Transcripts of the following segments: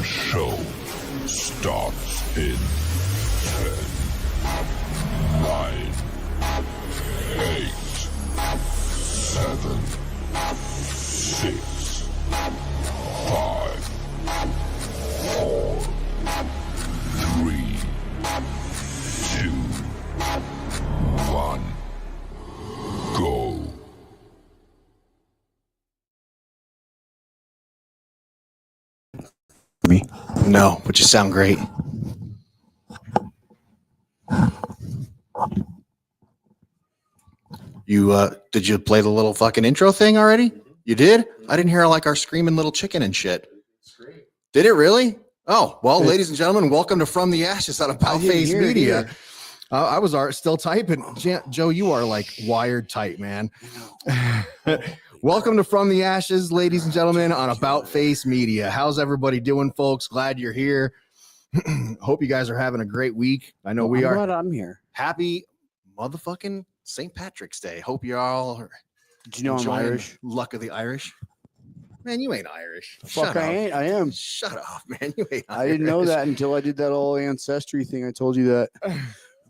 The show starts in 10, 9, 8, 7, 6, 5, 4, 3, 2, 1, go. Me? No, but you sound great. You did you play the little fucking intro thing already? You did? I didn't hear like our screaming little chicken and shit. Did it really? Oh, well, ladies and gentlemen, welcome to From the Ashes on About Face Media. I was still typing. Joe, you are like wired tight, man. Welcome to From the Ashes, ladies and gentlemen, on About Face Media. How's everybody doing, folks? Glad you're here. Hope you guys are having a great week. I know we are. Glad I'm here. Happy motherfucking St. Patrick's Day. Hope you all are. Did you know I'm Irish? Luck of the Irish. Man, you ain't Irish. Fuck, I ain't. I am. Shut up, man. You ain't Irish. I didn't know that until I did that whole ancestry thing. I told you that.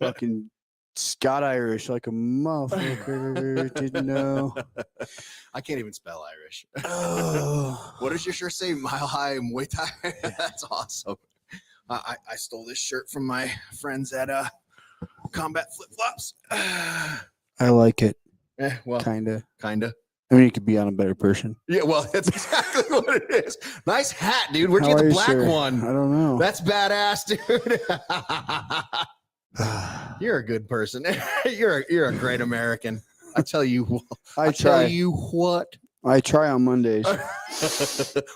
Fucking Scott Irish like a motherfucker. Didn't know. I can't even spell Irish. Oh. What does your shirt say? Mile High Muay Thai? That's awesome. I stole this shirt from my friends at Combat Flip Flops. I like it. Well, Kinda. I mean, you could be on a better person. Yeah, well, that's exactly what it is. Nice hat, dude. Where'd How you get are the you, black sir? one? I don't know. That's badass, dude. You're a good person. You're a great American. I tell you what. I try. Tell you what. I try on Mondays.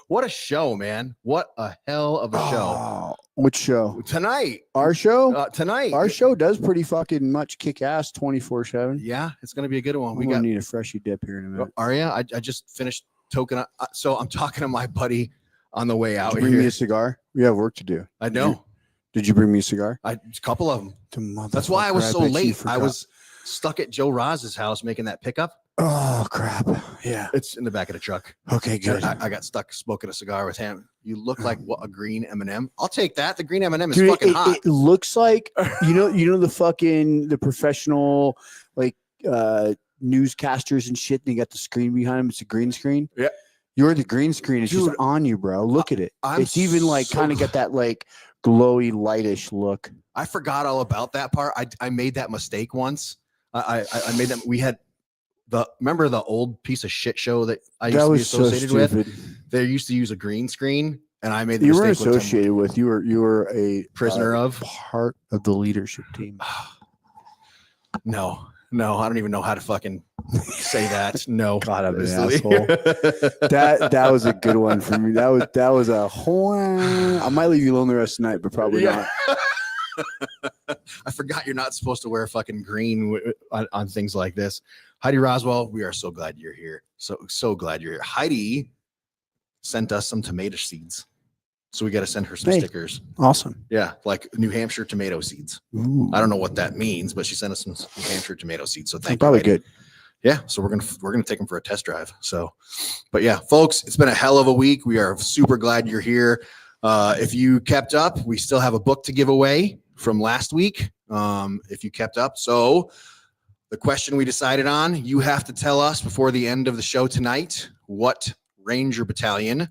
What a show, man. What a hell of a show. Oh, which show? Tonight. Our show? Tonight. Our show does pretty fucking much kick ass 24/7. Yeah, it's going to be a good one. We need a freshie dip here in a minute. Aria, I just finished token. So I'm talking to my buddy on the way out Did you bring here. me a cigar? We have work to do. I know. Did you bring me a cigar? A couple of them. That's why I was so late. I was stuck at Joe Roz's house making that pickup. Oh, crap. Yeah. It's in the back of the truck. Okay, good. I got stuck smoking a cigar with him. You look like a green M&M. I'll take that. The green M&M is Dude, fucking hot. It looks like, you know the professional, like, newscasters and shit. They got the screen behind them. It's a green screen. Yeah. You're the green screen. It's Dude, just on you, bro. Look at it. It's even like so kind of got that like glowy, lightish look. I forgot all about that part. I made that mistake once. I made that. We had remember the old piece of shit show that I used to be associated with? They used to use a green screen, and I made the you were mistake associated with. You were a prisoner of part of the leadership team. No, I don't even know how to fucking say that. No, God, I'm an asshole. That was a good one for me. That was a whole. I might leave you alone the rest of the night, but probably not. I forgot you're not supposed to wear fucking green on things like this. Heidi Roswell, we are so glad you're here. So glad you're here. Heidi sent us some tomato seeds, so we got to send her some stickers. Awesome. Yeah, like New Hampshire tomato seeds. Ooh. I don't know what that means, but she sent us some New Hampshire tomato seeds. So thank you. Probably Heidi. good. Yeah, so we're gonna take them for a test drive. So, but yeah, folks, it's been a hell of a week. We are super glad you're here. If you kept up, we still have a book to give away from last week. If you kept up, so the question we decided on, you have to tell us before the end of the show tonight, what Ranger Battalion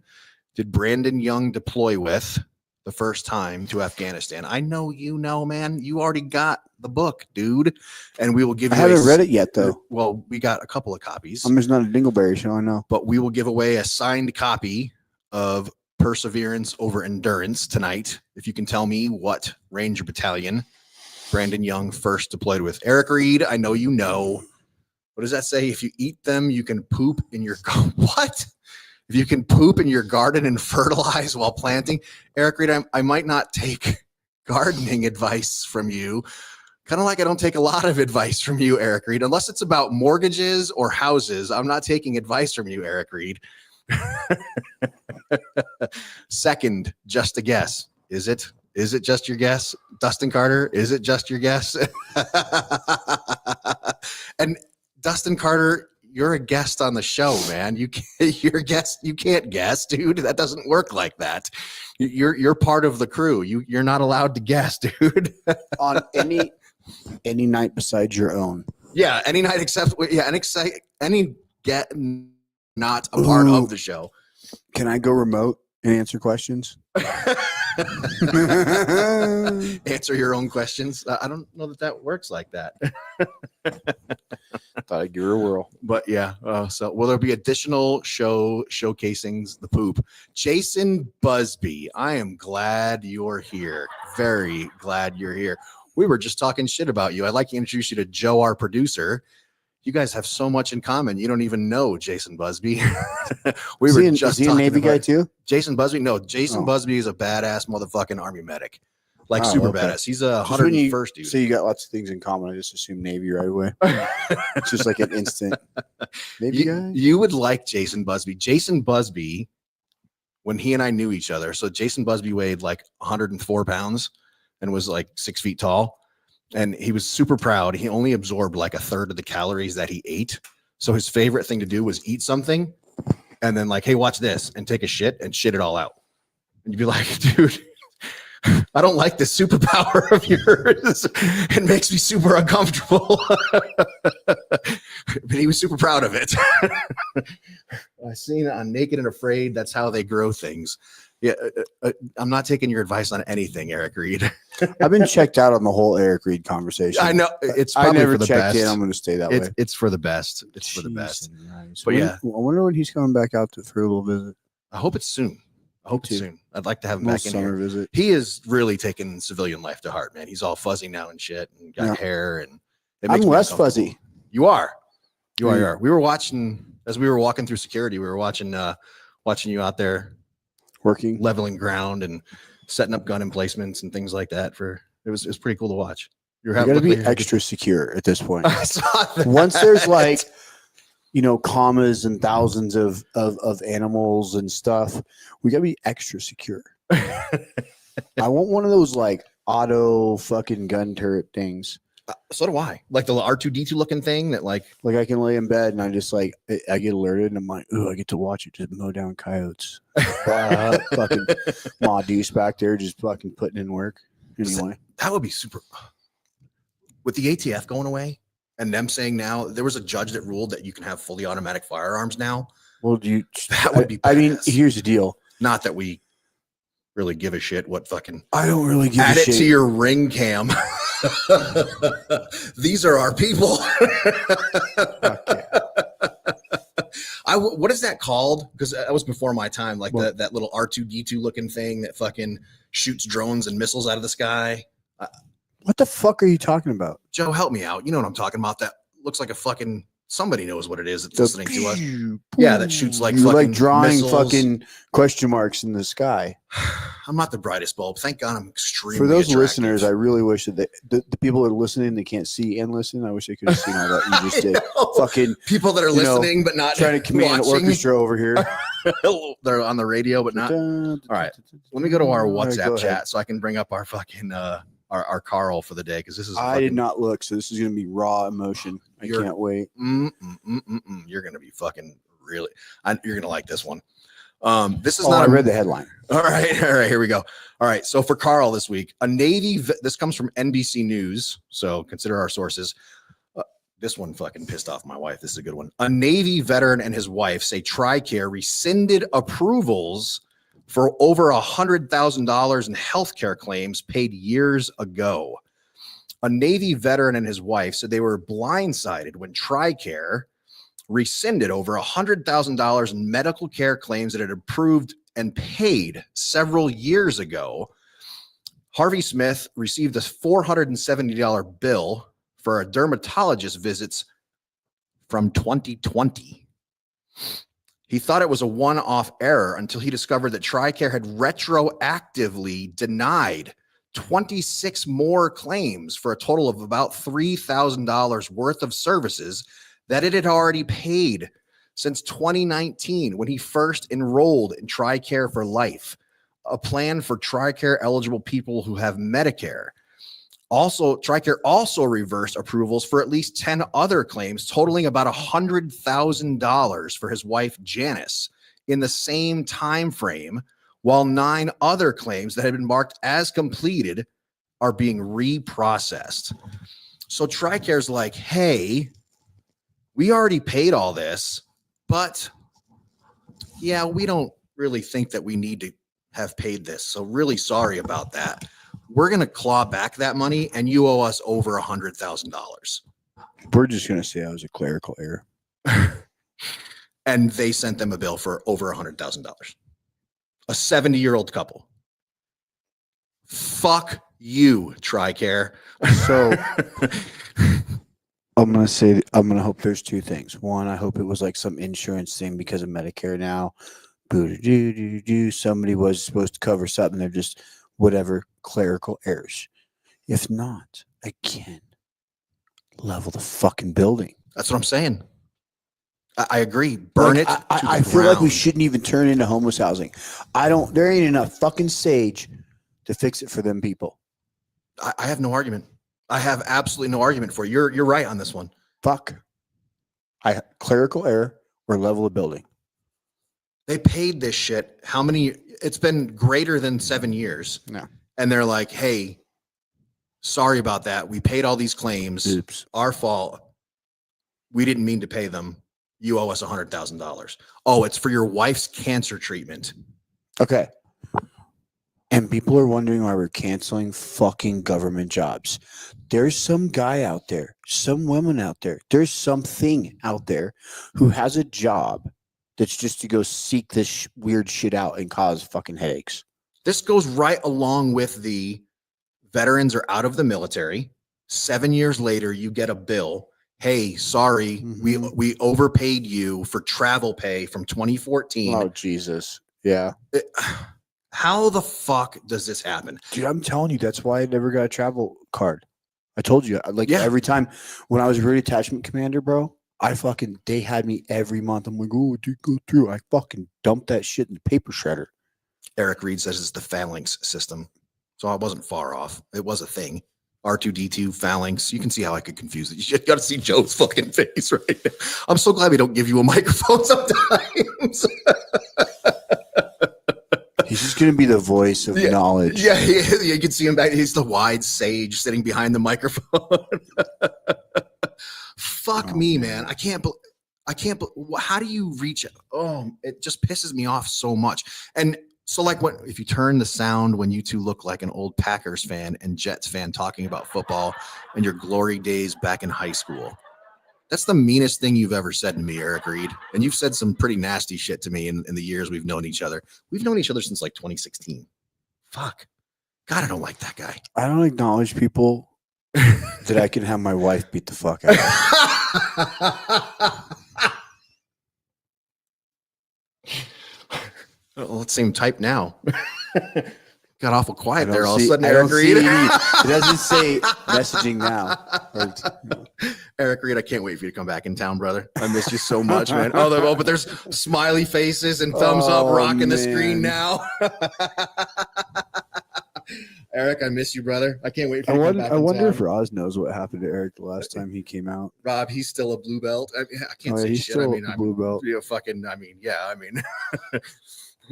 did Brandon Young deploy with the first time to Afghanistan? I know you know, man. You already got the book, dude, and we will give you. I haven't read it yet, though. Well, we got a couple of copies. I'm just not a dingleberry, so I know. But we will give away a signed copy of Perseverance Over Endurance tonight. If you can tell me what Ranger Battalion Brandon Young first deployed with. Eric Reed, I know you know. What does that say? If you eat them, you can poop in your what? If you can poop in your garden and fertilize while planting. Eric Reed, I might not take gardening advice from you. Kind of like I don't take a lot of advice from you, Eric Reed, unless it's about mortgages or houses. I'm not taking advice from you, Eric Reed. Second, just a guess. Is it just your guess? Dustin Carter, is it just your guess? And Dustin Carter, you're a guest on the show, man. You're a guest. You can't guess, dude. That doesn't work like that. You're part of the crew. You're not allowed to guess, dude. On any night besides your own. Yeah, any night except any get not a part of the show. Can I go remote and answer questions? Answer your own questions. I don't know that works like that. Thought I'd give her a whirl. But yeah, so will there be additional showcasings the poop? Jason Busby, I am glad you're here. Very glad you're here. We were just talking shit about you. I'd like to introduce you to Joe, our producer. You guys have so much in common. You don't even know Jason Busby. Is he a Navy guy too? Jason Busby? No, Jason Busby is a badass motherfucking Army medic. Like super badass. He's a 101st dude. So you got lots of things in common. I just assume Navy right away. It's just like an instant Navy guy. You would like Jason Busby. Jason Busby, when he and I knew each other, so Jason Busby weighed like 104 pounds and was like 6 feet tall. And he was super proud. He only absorbed like a third of the calories that he ate. So his favorite thing to do was eat something and then like, hey, watch this, and take a shit and shit it all out. And you'd be like, dude, I don't like this superpower of yours. It makes me super uncomfortable. But he was super proud of it. I seen it on Naked and Afraid. That's how they grow things. Yeah, I'm not taking your advice on anything, Eric Reed. I've been checked out on the whole Eric Reed conversation. I know it's probably I never for the checked best. in. I'm going to stay that way. It's for the best. It's for the best. Nice. But yeah, I wonder when he's coming back out for a little visit. I hope it's soon. I hope it's soon. I'd like to have him back in summer here. Visit. He is really taking civilian life to heart, man. He's all fuzzy now and shit, and got hair, and it I'm makes me less uncomfortable. fuzzy. You are. You are. We were watching as we were walking through security. We were watching you out there working, leveling ground, and setting up gun emplacements and things like that. It was pretty cool to watch. You got to be extra secure at this point. I saw that. Once there's like, commas and thousands of animals and stuff, we got to be extra secure. I want one of those like auto fucking gun turret things. So do I. Like the R2D2 looking thing that like I can lay in bed and I just like I get alerted and I'm like, oh, I get to watch it just mow down coyotes. Fucking Ma Deuce back there just fucking putting in work. Anyway, that would be super. With the ATF going away and them saying now there was a judge that ruled that you can have fully automatic firearms now. Well, that would be badass. I mean, here's the deal. Not that we really give a shit what fucking I don't really give add a it shit. to your ring cam. These are our people. What is that called? Because that was before my time. Like that little R2D2 looking thing that fucking shoots drones and missiles out of the sky. What the fuck are you talking about? Joe, help me out. You know what I'm talking about. That looks like a fucking somebody knows what it is that's listening to us. Yeah, that shoots like you're fucking like drawing missiles. fucking question marks in the sky. I'm not the brightest bulb. Thank God I'm extremely For those attractive. listeners, I really wish that the people that are listening, they can't see and listen. I wish they could have seen all that you just did. Fucking people that are listening but not trying to command an watching. orchestra over here. They're on the radio but not. All right, let me go to our WhatsApp chat so I can bring up our fucking our Carl for the day because this is. I did not look, so this is going to be raw emotion. I can't wait. You're going to be fucking really. You're going to like this one. This is I read the headline. All right, here we go. All right, so for Carl this week, a Navy. This comes from NBC News, so consider our sources. This one fucking pissed off my wife. This is a good one. A Navy veteran and his wife say TRICARE rescinded approvals for over $100,000 in healthcare claims paid years ago. A Navy veteran and his wife said they were blindsided when TRICARE rescinded over $100,000 in medical care claims that it approved and paid several years ago. Harvey Smith received a $470 bill for a dermatologist visits from 2020. He thought it was a one-off error until he discovered that TRICARE had retroactively denied 26 more claims for a total of about $3,000 worth of services that it had already paid since 2019 when he first enrolled in TRICARE for Life, a plan for TRICARE eligible people who have Medicare. Also, TRICARE also reversed approvals for at least 10 other claims, totaling about $100,000 for his wife, Janice, in the same time frame, while 9 other claims that had been marked as completed are being reprocessed. So TRICARE's like, hey, we already paid all this, but yeah, we don't really think that we need to have paid this. So really sorry about that. We're going to claw back that money and you owe us over $100,000. We're just going to say that was a clerical error. And they sent them a bill for over $100,000. A 70-year-old couple. Fuck you, TRICARE. So I'm going to hope there's 2 things. One, I hope it was like some insurance thing because of Medicare now. Boo-doo-doo-doo-doo. Somebody was supposed to cover something. They're just whatever clerical errors. If not, again, level the fucking building. That's what I'm saying. I agree. Burn it. I feel like we shouldn't even turn into homeless housing. There ain't enough fucking sage to fix it for them people. I have no argument. I have absolutely no argument for you. You're right on this one. Fuck. Clerical error or level of building. They paid this shit. How many? It's been greater than 7 years. No. And they're like, hey, sorry about that. We paid all these claims. Oops. Our fault. We didn't mean to pay them. You owe us $100,000. Oh, it's for your wife's cancer treatment. Okay. And people are wondering why we're canceling fucking government jobs. There's some guy out there, some woman out there, there's something out there who has a job that's just to go seek this weird shit out and cause fucking headaches. This goes right along with the veterans are out of the military. 7 years later, you get a bill. Hey, sorry, we overpaid you for travel pay from 2014. Oh, Jesus. Yeah. How the fuck does this happen? Dude, I'm telling you, that's why I never got a travel card. I told you, every time when I was a detachment commander, bro, they had me every month. I'm like, oh, dude, go through. I fucking dumped that shit in the paper shredder. Eric Reed says it's the phalanx system. So I wasn't far off. It was a thing. R2D2 phalanx. You can see how I could confuse it. You got to see Joe's fucking face right now. I'm so glad we don't give you a microphone sometimes. He's just going to be the voice of knowledge. Yeah, you can see him back. He's the wise sage sitting behind the microphone. Fuck me, man. I can't. How do you reach it? Oh, it just pisses me off so much. And so, like, if you turn the sound when you two look like an old Packers fan and Jets fan talking about football and your glory days back in high school. That's the meanest thing you've ever said to me, Eric Reed. And you've said some pretty nasty shit to me in the years we've known each other. We've known each other since like 2016. Fuck. God, I don't like that guy. I don't acknowledge people that I can have my wife beat the fuck out of. Well, let's see him type now. Got awful quiet there all of a I sudden, don't Eric Reed. It doesn't say messaging now. Eric Reed, I can't wait for you to come back in town, brother. I miss you so much, man. Oh, but there's smiley faces and thumbs up rocking the screen now. Eric, I miss you, brother. I can't wait for you to come back in town. I wonder if Roz knows what happened to Eric the last time he came out. Rob, he's still a blue belt. I can't say he's shit. Still a blue belt.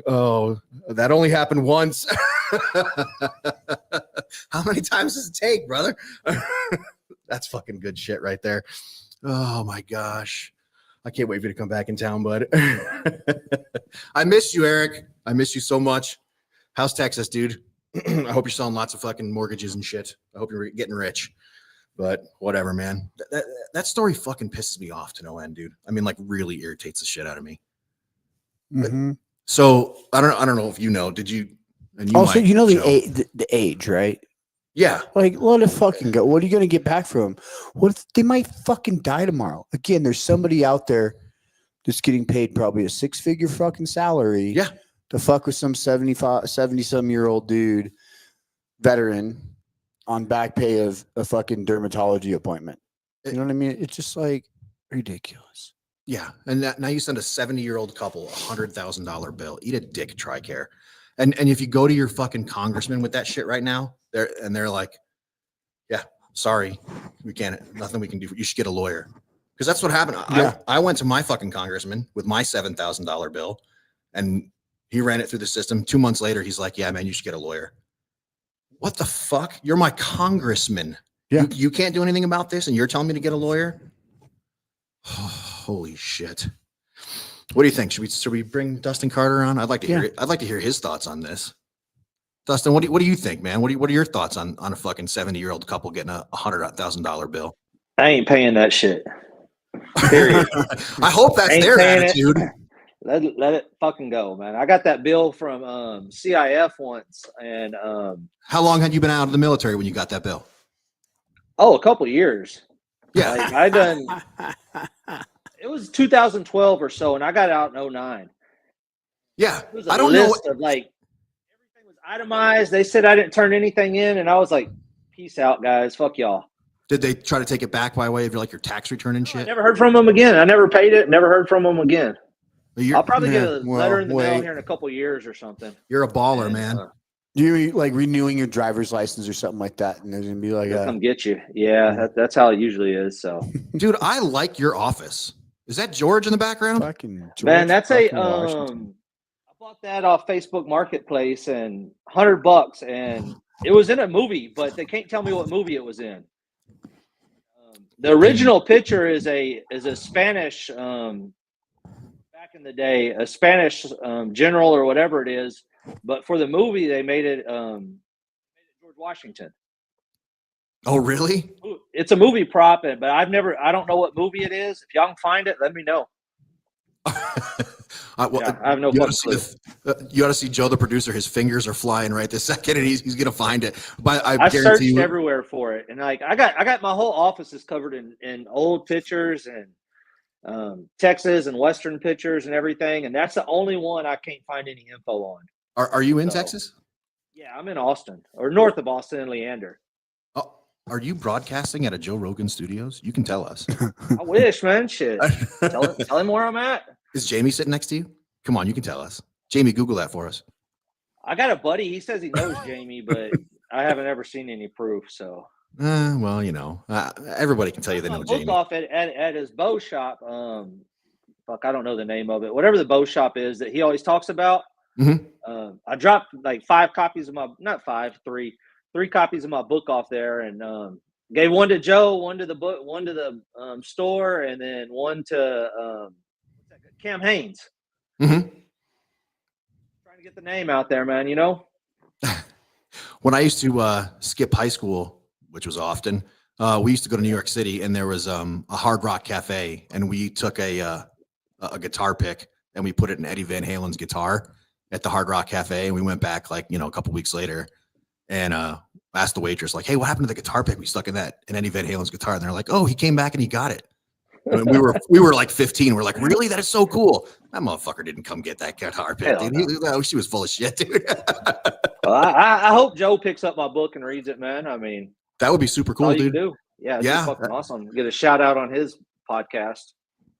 Oh, that only happened once. How many times does it take, brother? That's fucking good shit right there. Oh my gosh. I can't wait for you to come back in town, bud. I miss you, Eric. I miss you so much. How's Texas, dude? I hope you're selling lots of fucking mortgages and shit. I hope you're getting rich. But whatever, man. That story fucking pisses me off to no end, dude. I mean, like, really irritates the shit out of me. Mm-hmm. So I don't know if you know. Did you? And you also, might, you know Joe. the age, right? Yeah. Like, let it fucking go. What are you going to get back from them? What if they might fucking die tomorrow? Again, there's somebody out there that's getting paid probably a 6-figure fucking salary. Yeah. To fuck with some 70-some-year-old dude, veteran, on back pay of a fucking dermatology appointment. You know what I mean? It's just like ridiculous. Yeah. And now you send a 70-year-old couple $100,000 bill. Eat a dick, TRICARE. And if you go to your fucking congressman with that shit right now, they're like, yeah, sorry, we can't, nothing we can do. You should get a lawyer. Because that's what happened. Yeah. I went to my fucking congressman with my $7,000 bill, and he ran it through the system. 2 months later, he's like, yeah, man, you should get a lawyer. What the fuck? You're my congressman. Yeah. You can't do anything about this, and you're telling me to get a lawyer? Holy shit. What do you think? Should we bring Dustin Carter on? I'd like to hear it. I'd like to hear his thoughts on this. Dustin, what do you think, man? What are your thoughts on a fucking 70-year-old couple getting a $100,000 bill? I ain't paying that shit. Period. I hope that's their attitude. Let it fucking go, man. I got that bill from CIF once, and how long had you been out of the military when you got that bill? a couple of years. Yeah, like, I done. It was 2012 or so, and I got out in 09. Yeah, It was a I don't know. list of like everything was itemized. They said I didn't turn anything in, and I was like, "Peace out, guys. Fuck y'all." Did they try to take it back by way of your tax return and I shit? never heard from them again. I never paid it. Never heard from them again. I'll probably get a well, letter in the mail wait. here in a couple of years or something. You're a baller, And, man. Do you like renewing your driver's license or something like that? And there's gonna be like they'll come get you. Yeah, that's how it usually is. So, Dude, I like your office. Is that George in the background? fucking George man, that's fucking Washington. I bought that off Facebook Marketplace and $100, and it was in a movie, but they can't tell me what movie it was in. The original picture is a Spanish back in the day, a Spanish general or whatever it is, but for the movie they made it George Washington. Oh, really? It's a movie prop, but I don't know what movie it is. If y'all can find it, let me know. I have no you ought fucking to see you ought to see Joe, the producer. His fingers are flying right this second, and he's gonna find it. But I searched guarantee you, everywhere for it, and like I got my whole office is covered in old pictures and Texas and Western pictures and everything, and that's the only one I can't find any info on. Are you in Texas? Yeah, I'm in Austin or north of Austin and Leander. Oh, are you broadcasting at a Joe Rogan Studios? You can tell us. I wish, man. Shit, tell him where I'm at. Is Jamie sitting next to you? Come on, you can tell us. Jamie, Google that for us. I got a buddy. He says he knows Jamie, but I haven't ever seen any proof. So, Well, everybody can tell you they know book Jamie. off at his bow shop. I don't know the name of it. Whatever the bow shop is that he always talks about. Mm-hmm. I dropped like 3 copies of my book off there, and gave one to Joe, one to the book, one to the store, and then one to Cam Haynes. Mm-hmm. Trying to get the name out there, man. When I used to skip high school, which was often, we used to go to New York City, and there was a Hard Rock Cafe, and we took a guitar pick and we put it in Eddie Van Halen's guitar at the Hard Rock Cafe, and we went back a couple weeks later and asked the waitress, like, hey, what happened to the guitar pick we stuck in Eddie Van Halen's guitar? And they're like, oh, he came back and he got it. And we were like 15. We're like, really? That is so cool. That motherfucker didn't come get that guitar pick. Dude. She was full of shit, dude. Well, I hope Joe picks up my book and reads it, man. I mean, that would be super cool, dude. Yeah, it's fucking awesome. Get a shout out on his podcast.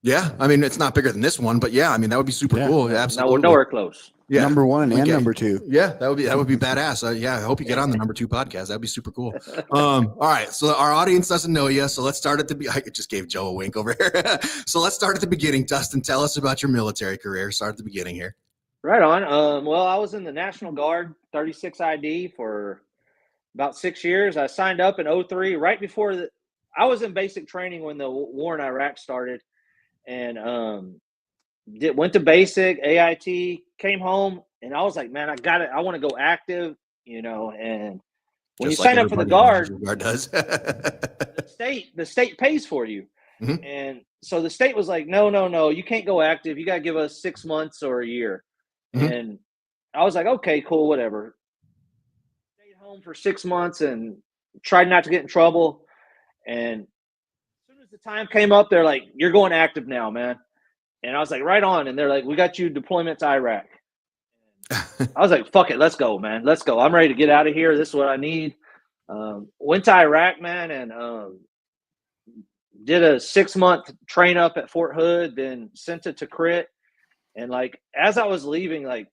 Yeah, I mean, it's not bigger than this one, but yeah, I mean, that would be super cool. Absolutely. No, we're nowhere close. Yeah. Number 1 and number 2. Yeah, that would be badass. Yeah, I hope you get on the number 2 podcast. That'd be super cool. All right, so our audience doesn't know you, so let's start at I just gave Joe a wink over here. So let's start at the beginning. Dustin, tell us about your military career. Start at the beginning here. Right on. Well, I was in the National Guard, 36 ID for about 6 years. I signed up in 03, right before I was in basic training when the war in Iraq started, and went to basic AIT, came home, and I was like, man, I got it. I want to go active, and when Just you sign up for the Guard, does. the state pays for you. Mm-hmm. And so the state was like, no, you can't go active. You got to give us 6 months or a year. Mm-hmm. And I was like, okay, cool, whatever. Stayed home for 6 months and tried not to get in trouble. And as soon as the time came up, they're like, you're going active now, man. And I was like, right on. And they're like, we got you deployment to Iraq. And I was like, fuck it, let's go, man. Let's go. I'm ready to get out of here. This is what I need. Went to Iraq, man, and did a 6-month train up at Fort Hood, then sent it to Crit. And like, as I was leaving, like, I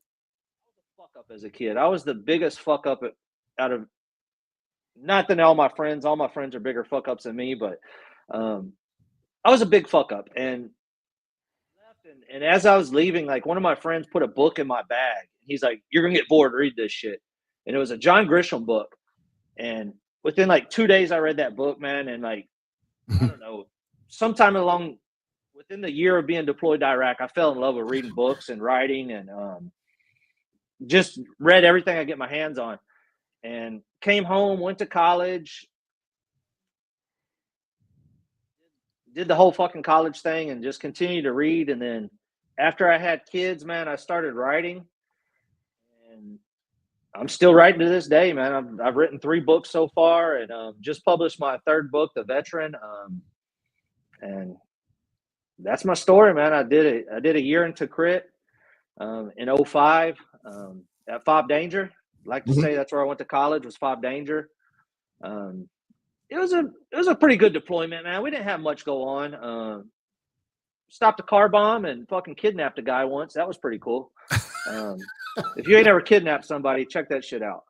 was a fuck up as a kid. I was the biggest fuck up out of not that all my friends are bigger fuck ups than me, but I was a big fuck up. And as I was leaving, like one of my friends put a book in my bag. He's like, "You're gonna get bored. Read this shit." And it was a John Grisham book. And within like 2 days, I read that book, man. And like, I don't know, sometime within the year of being deployed to Iraq, I fell in love with reading books and writing, and just read everything I get my hands on. And came home, went to college, did the whole fucking college thing, and just continued to read. And then after I had kids, man, I started writing, and I'm still writing to this day, man. I've written 3 books so far, and just published my 3rd book, The Veteran. And that's my story, man. I did a year into crit in 05 at Fob Danger. I like to say that's where I went to college, was Fob Danger. It was a pretty good deployment, man. We didn't have much go on. Stopped a car bomb and fucking kidnapped a guy once. That was pretty cool. If you ain't ever kidnapped somebody, check that shit out.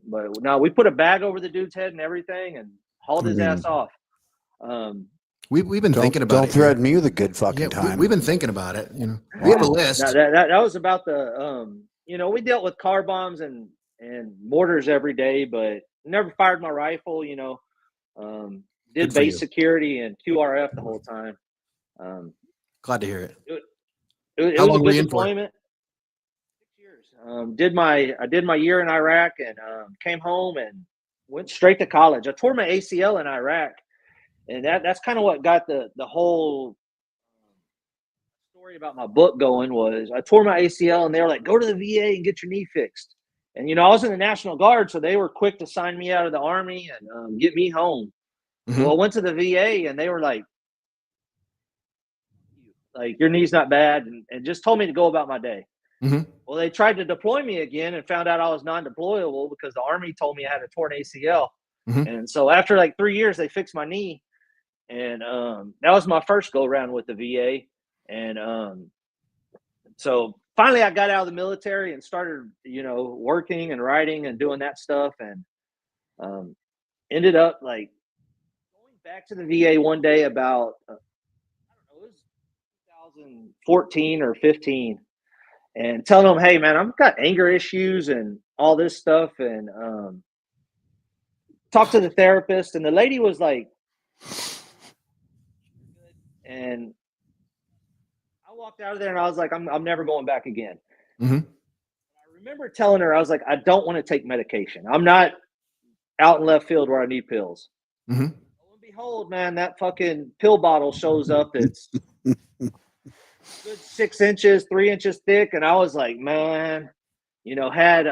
But no, we put a bag over the dude's head and everything, and hauled his ass off. We've been thinking about it. Don't threaten me with a good fucking time. We've been thinking about it. You know, we have a list. That was about the we dealt with car bombs and mortars every day, but never fired my rifle. Did base security and QRF the whole time. Glad to hear it. It How was long a were good you in for? deployment. 6 years. I did my year in Iraq, and came home and went straight to college. I tore my ACL in Iraq, and that's kind of what got the whole story about my book going. Was I tore my ACL, and they were like, "Go to the VA and get your knee fixed." And I was in the National Guard, so they were quick to sign me out of the Army and get me home. Well, I went to the VA, and they were like, "Your knee's not bad," and just told me to go about my day. Well, they tried to deploy me again and found out I was non-deployable because the Army told me I had a torn ACL. And so after like 3 years, they fixed my knee. And that was my first go around with the VA. And so finally I got out of the military and started, working and writing and doing that stuff. And ended up like going back to the VA one day about, I don't know, it was 2014 or 15. And telling them, "Hey, man, I've got anger issues and all this stuff." And talked to the therapist, and the lady was like, and I walked out of there, and I was like, I'm never going back again. I remember telling her, I was like, "I don't want to take medication. I'm not out in left field where I need pills." Lo and behold, man, that fucking pill bottle shows up. It's good 6 inches, 3 inches thick. And I was like, man, had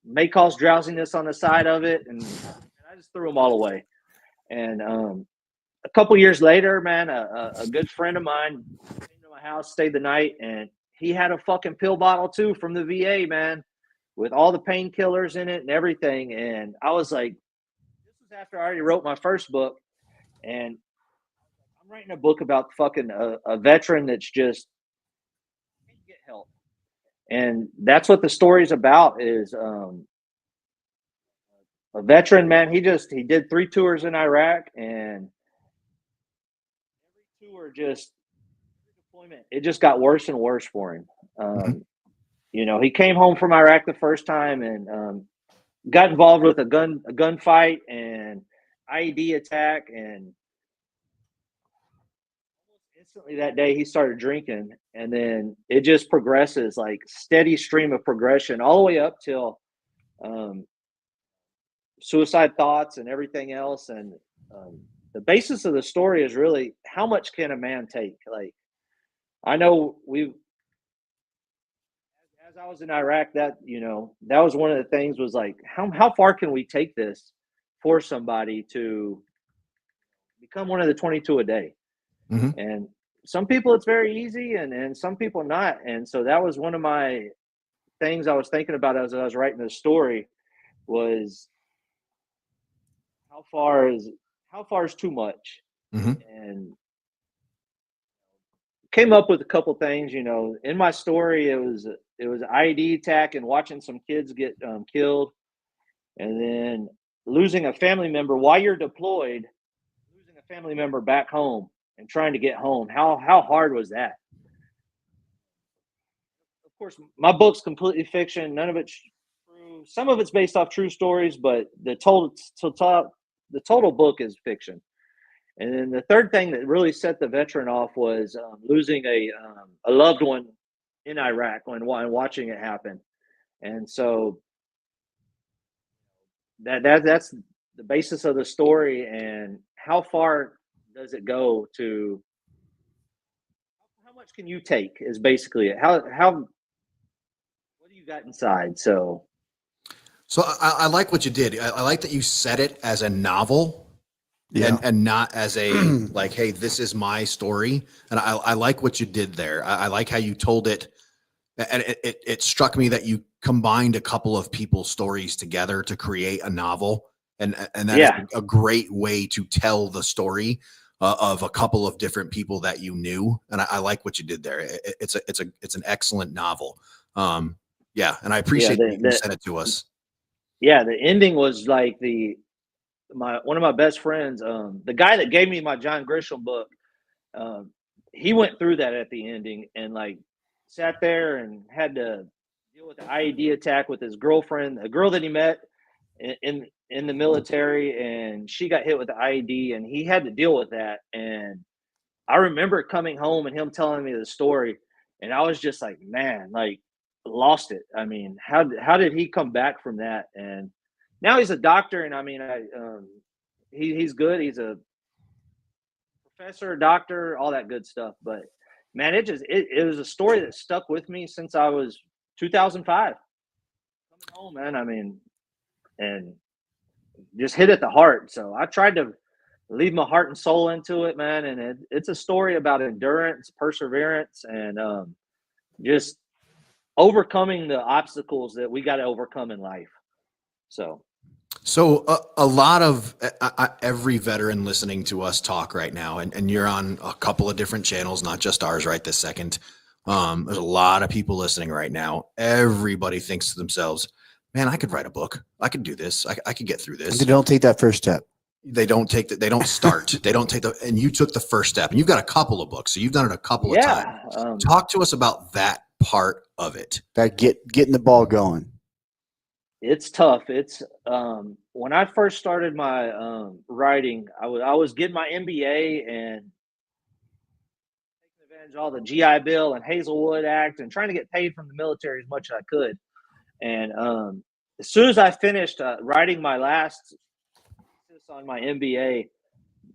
may cause drowsiness on the side of it. And I just threw them all away. And a couple years later, man, a good friend of mine came to my house, stayed the night, and he had a fucking pill bottle too from the VA, man, with all the painkillers in it and everything. And I was like, this was after I already wrote my first book. And I'm writing a book about fucking a veteran that's just can't get help. And that's what the story's about, is a veteran, man. He did 3 tours in Iraq, and every tour deployment, it just got worse and worse for him. He came home from Iraq the first time and got involved with a gunfight and IED attack, and instantly that day he started drinking, and then it just progresses, like steady stream of progression all the way up till suicide thoughts and everything else. And the basis of the story is really, how much can a man take? Like, I know as I was in Iraq, that that was one of the things, was like, how far can we take this for somebody to become one of the 22 a day? And some people it's very easy, and some people not. And so that was one of my things I was thinking about as I was writing this story, was how far is too much? And came up with a couple things. In my story, it was an IED attack and watching some kids get killed, and then losing a family member while you're deployed, losing a family member back home and trying to get home. How hard was that? Of course, my book's completely fiction. None of it's true. Some of it's based off true stories, but the total book is fiction. And then the third thing that really set the veteran off was losing a loved one in Iraq and watching it happen. And so that's the basis of the story. And how far does it go to? How much can you take? Is basically it. How what do you got inside? So I like what you did. I like that you said it as a novel. Yeah. And not as a like, hey, this is my story. And I like what you did there. I like how you told it. And it struck me that you combined a couple of people's stories together to create a novel. And that is a great way to tell the story of a couple of different people that you knew. And I like what you did there. It's an excellent novel. Yeah. And I appreciate that you sent it to us. Yeah. The ending was like one of my best friends, the guy that gave me my John Grisham book, he went through that at the ending and like sat there and had to deal with the IED attack with his girlfriend, a girl that he met in the military, and she got hit with the IED, and he had to deal with that. And I remember coming home and him telling me the story, and I was just like, man, like lost it. I mean, how did he come back from that? And now he's a doctor, and I mean, he's good. He's a professor, doctor, all that good stuff. But man, it was a story that stuck with me since I was 2005. Coming home, man. I mean, and just hit at the heart. So I tried to leave my heart and soul into it, man. And it's a story about endurance, perseverance, and just overcoming the obstacles that we got to overcome in life. So a lot of every veteran listening to us talk right now, and you're on a couple of different channels, not just ours right this second. There's a lot of people listening right now. Everybody thinks to themselves, man, I could write a book. I could do this. I could get through this. They don't take that first step. They don't start. They don't take and you took the first step, and you've got a couple of books. So you've done it a couple of times. Talk to us about that part of it. That getting the ball going. It's tough. It's when I first started my writing, I was getting my MBA and taking advantage of all the GI Bill and Hazelwood Act and trying to get paid from the military as much as I could. And as soon as I finished writing my last thesis on my MBA,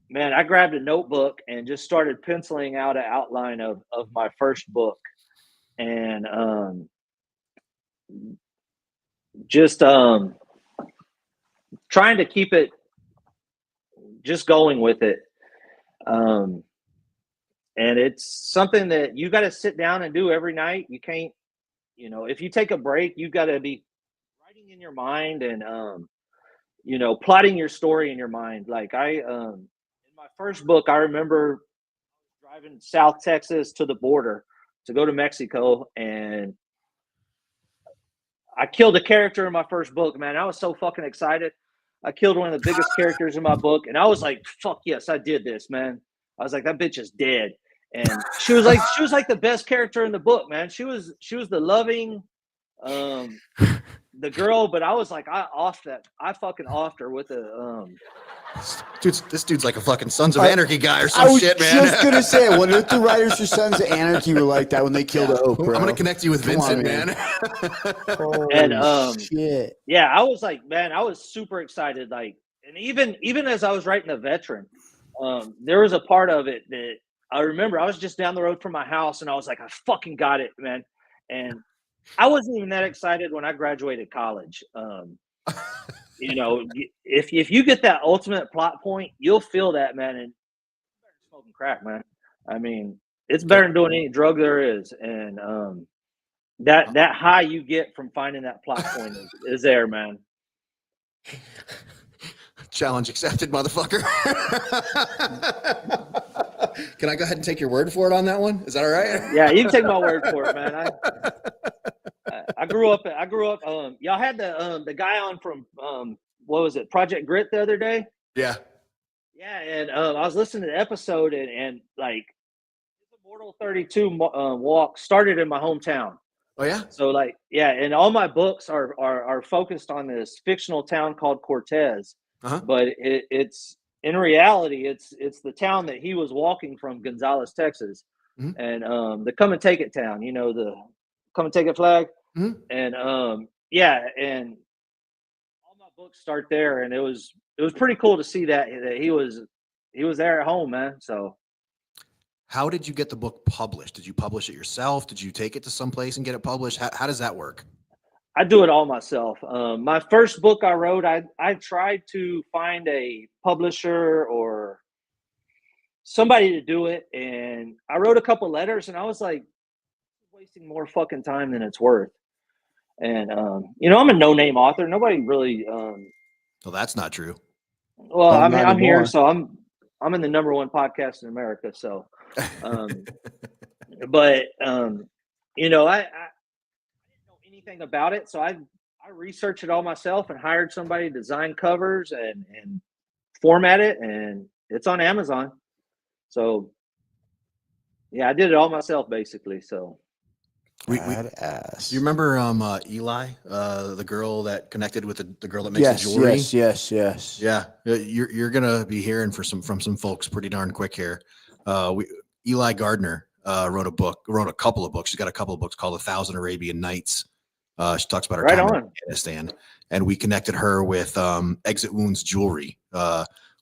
man, I grabbed a notebook and just started penciling out an outline of my first book. And just trying to keep it just going with it. And it's something that you got to sit down and do every night. You can't, if you take a break, you got to be writing in your mind and, plotting your story in your mind. Like in my first book, I remember driving South Texas to the border to go to Mexico, and I killed a character in my first book, man. I was so fucking excited. I killed one of the biggest characters in my book, and I was like, fuck yes, I did this, man. I was like, that bitch is dead. And she was like the best character in the book, man. She was the loving, the girl, but I was like, I fucking offed her with a This dude's like a fucking Sons of Anarchy guy or some shit, man. I was just gonna say, what if the writers for Sons of Anarchy were like that when they killed Oak, bro? I'm gonna connect you with Vincent, man. And shit. Yeah, I was like, man, I was super excited. Like, and even as I was writing The Veteran, there was a part of it that I remember. I was just down the road from my house, and I was like, I fucking got it, man. And I wasn't even that excited when I graduated college. If you get that ultimate plot point, you'll feel that, man. And smoking crack, man. I mean, it's better than doing any drug there is. And that high you get from finding that plot point is there, man. Challenge accepted, motherfucker. Can I go ahead and take your word for it on that one? Is that all right? Yeah, you can take my word for it, man. I grew up. Y'all had the guy on from what was it, Project Grit the other day. Yeah. Yeah, and I was listening to the episode, and like the Immortal 32 walk started in my hometown. Oh yeah. So like, yeah, and all my books are focused on this fictional town called Cortez, Uh-huh. but it's in reality it's the town that he was walking from, Gonzales, Texas, Mhm. and the Come and Take It town, the Come and Take It flag, Mhm. and yeah, and all my books start there, and it was pretty cool to see that he was there at home, man. So How did you get the book published? Did you publish it yourself? Did you take it to someplace and get it published? How does that work? I do it all myself. My first book I wrote, I tried to find a publisher or somebody to do it, and I wrote a couple letters, and I was like, wasting more fucking time than it's worth. And I'm a no-name author. Nobody really. Well, that's not true. Well, Not I mean, I'm here, anymore. so I'm in the #1 podcast in America. So, but I didn't know anything about it, so I researched it all myself and hired somebody to design covers and format it, and it's on Amazon. So yeah, I did it all myself basically. So Badass. You remember Eli, the girl that connected with the girl that makes the jewelry? Yes. Yeah, you're gonna be hearing from some folks pretty darn quick here. Eli Gardner wrote a couple of books. She's got a couple of books called 1,000 Arabian Nights. She talks about her Right time in on. Afghanistan, and we connected her with Exit Wounds Jewelry.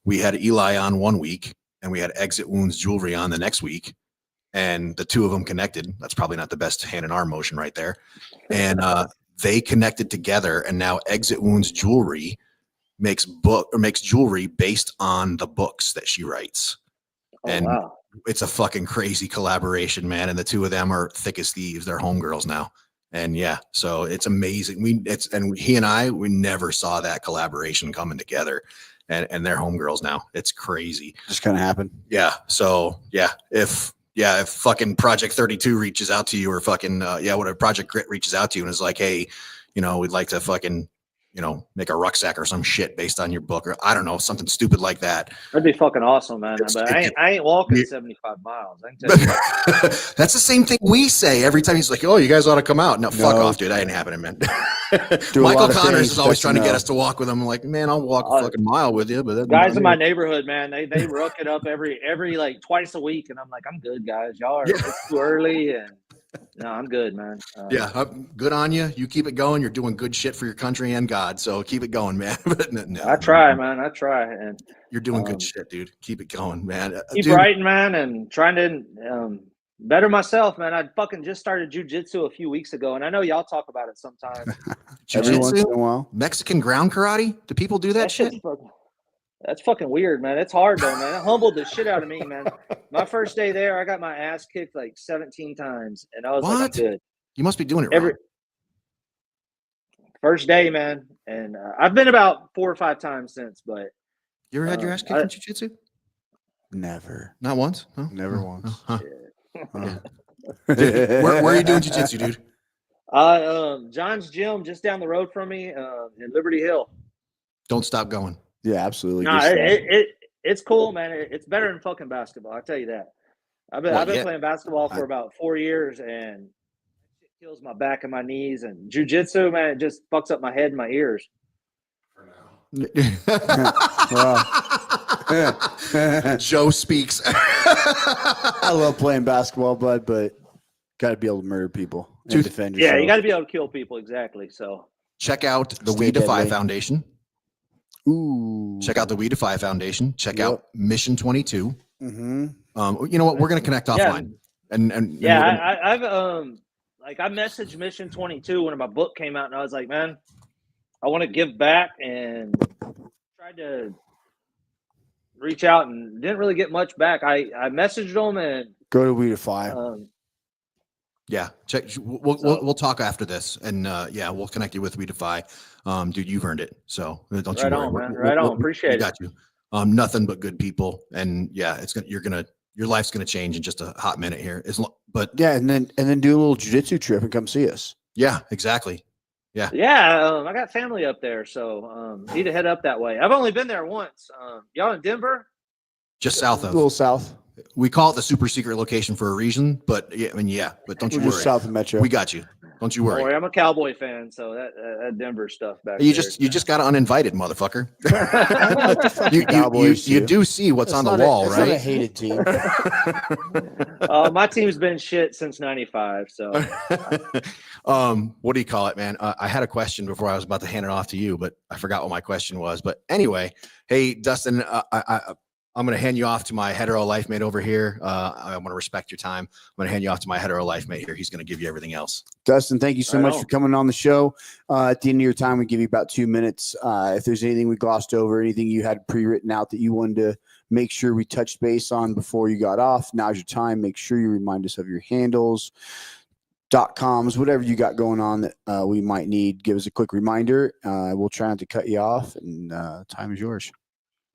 We had Eli on one week, and we had Exit Wounds Jewelry on the next week, and the two of them connected. That's probably not the best hand in arm motion right there. And they connected together, and now Exit Wounds Jewelry makes jewelry based on the books that she writes. Oh, And wow. it's a fucking crazy collaboration, man. And the two of them are thick as thieves. They're homegirls now. And yeah, so it's amazing. He and I, we never saw that collaboration coming together, and they're homegirls now. It's crazy. Just kind of happened. Yeah. So yeah, if fucking Project 32 reaches out to you, or fucking whatever Project Grit reaches out to you and is like, hey, we'd like to fucking make a rucksack or some shit based on your book, or I don't know, something stupid like that. That'd be fucking awesome, man. But I ain't walking 75 miles. I can tell you that. That's the same thing we say every time. He's like, oh, you guys ought to come out. No, fuck off, dude. That ain't happening, man. Michael Connors is always trying to get us to walk with him. I'm like, man, I'll walk a fucking mile with you. But guys in my neighborhood, man, they ruck it up every like twice a week, and I'm like, I'm good, guys. Y'all are it's too early, and no, I'm good, man. Good on you. You keep it going. You're doing good shit for your country and God. So keep it going, man. But no, I try, man. I try, and you're doing good shit, dude. Keep it going, man. Keep writing, man, and trying to better myself, man. I fucking just started jujitsu a few weeks ago, and I know y'all talk about it sometimes. Every once in a while. Mexican ground karate? Do people do that shit? That's fucking weird, man. It's hard though, man. It humbled the shit out of me, man. My first day there, I got my ass kicked like 17 times, and I was like, I'm good. You must be doing it wrong. First day, man, and I've been about 4 or 5 times since. But you ever had your ass kicked in jiu-jitsu? Never. Not once? Huh? Never once. Huh. Dude, where are you doing jiu-jitsu, dude? John's gym just down the road from me in Liberty Hill. Don't stop going. Yeah, absolutely. No, it's cool, man. It's better than fucking basketball. I tell you that. I've been playing basketball for about 4 years, and it kills my back and my knees. And jiu-jitsu, man, it just fucks up my head and my ears. Joe speaks. I love playing basketball, bud, but got to be able to murder people and defend yourself. Yeah, you got to be able to kill people. Exactly. So check out the We Defy Foundation. Ooh. Check out the We Defy Foundation. Check out Mission 22. Mm-hmm. You know what? We're going to connect offline. And I've I messaged Mission 22 when my book came out, and I was like, man, I want to give back, and tried to reach out and didn't really get much back. I messaged them and go to We Defy. Yeah, check. We'll talk after this, and we'll connect you with We Defy. Dude, you've earned it. So don't you worry. Right on. Appreciate it. Got you. Nothing but good people, and your life's gonna change in just a hot minute here. And then do a little jiu-jitsu trip and come see us. Yeah, exactly. Yeah, I got family up there, so need to head up that way. I've only been there once. Y'all in Denver? Just south A of. little south. We call it the super secret location for a reason, but yeah, I mean, but don't you We're worry. just south of Metro. We got you. Don't you Don't worry. worry, I'm a Cowboy fan, so that Denver stuff back You there. just got uninvited, motherfucker. I like the fucking you Cowboys. you too. do see what's It's on the not wall, it's not a right? hated team. My team's been shit since '95. So, what do you call it, man? I had a question before I was about to hand it off to you, but I forgot what my question was. But anyway, hey, Dustin, I'm going to hand you off to my hetero life mate over here. I want to respect your time. I'm going to hand you off to my hetero life mate here. He's going to give you everything else. Dustin, thank you so much for coming on the show. At the end of your time, we give you about 2 minutes. If there's anything we glossed over, anything you had pre-written out that you wanted to make sure we touched base on before you got off, now's your time. Make sure you remind us of your handles, .coms, whatever you got going on that we might need. Give us a quick reminder. We'll try not to cut you off, and time is yours.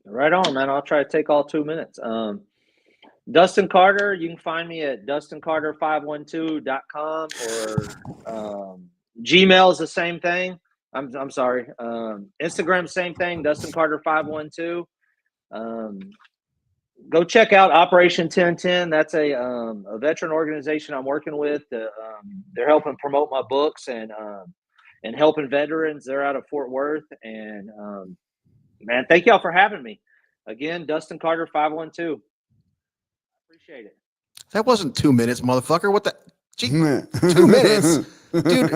right on, man. I'll try to take all 2 minutes. Dustin Carter, you can find me at dustincarter512.com or Gmail is the same thing. I'm sorry. Instagram, same thing, Dustin Carter 512. Go check out Operation 1010. That's a veteran organization I'm working with. They're helping promote my books and helping veterans. They're out of Fort Worth. And man, thank y'all for having me. Again, Dustin Carter 512. Appreciate it. That wasn't 2 minutes, motherfucker. What the? Gee, 2 minutes, dude.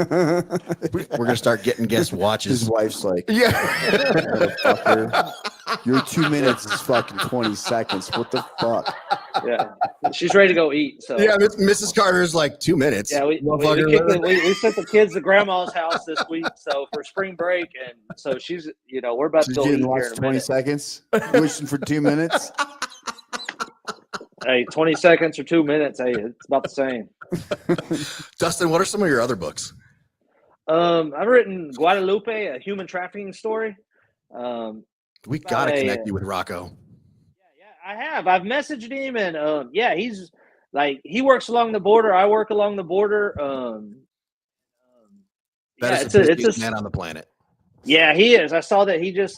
We're gonna start getting guest watches. His wife's like, Yeah. motherfucker, your 2 minutes is fucking 20 seconds. What the fuck? Yeah, she's ready to go eat. So Yeah, Mrs. Carter's like 2 minutes. yeah, we sent the kids to grandma's house this week, so for spring break, and so she's we're about to She's go eat getting here watched in a 20 minute. seconds, wishing for 2 minutes. Hey, 20 seconds or 2 minutes. Hey, it's about the same. Dustin, what are some of your other books? I've written Guadalupe, a human trafficking story. We gotta a- connect you with Rocco. Yeah, I have. I've messaged him, and he's like he works along the border. I work along the border. That is the busiest man on the planet. Yeah, he is. I saw that he just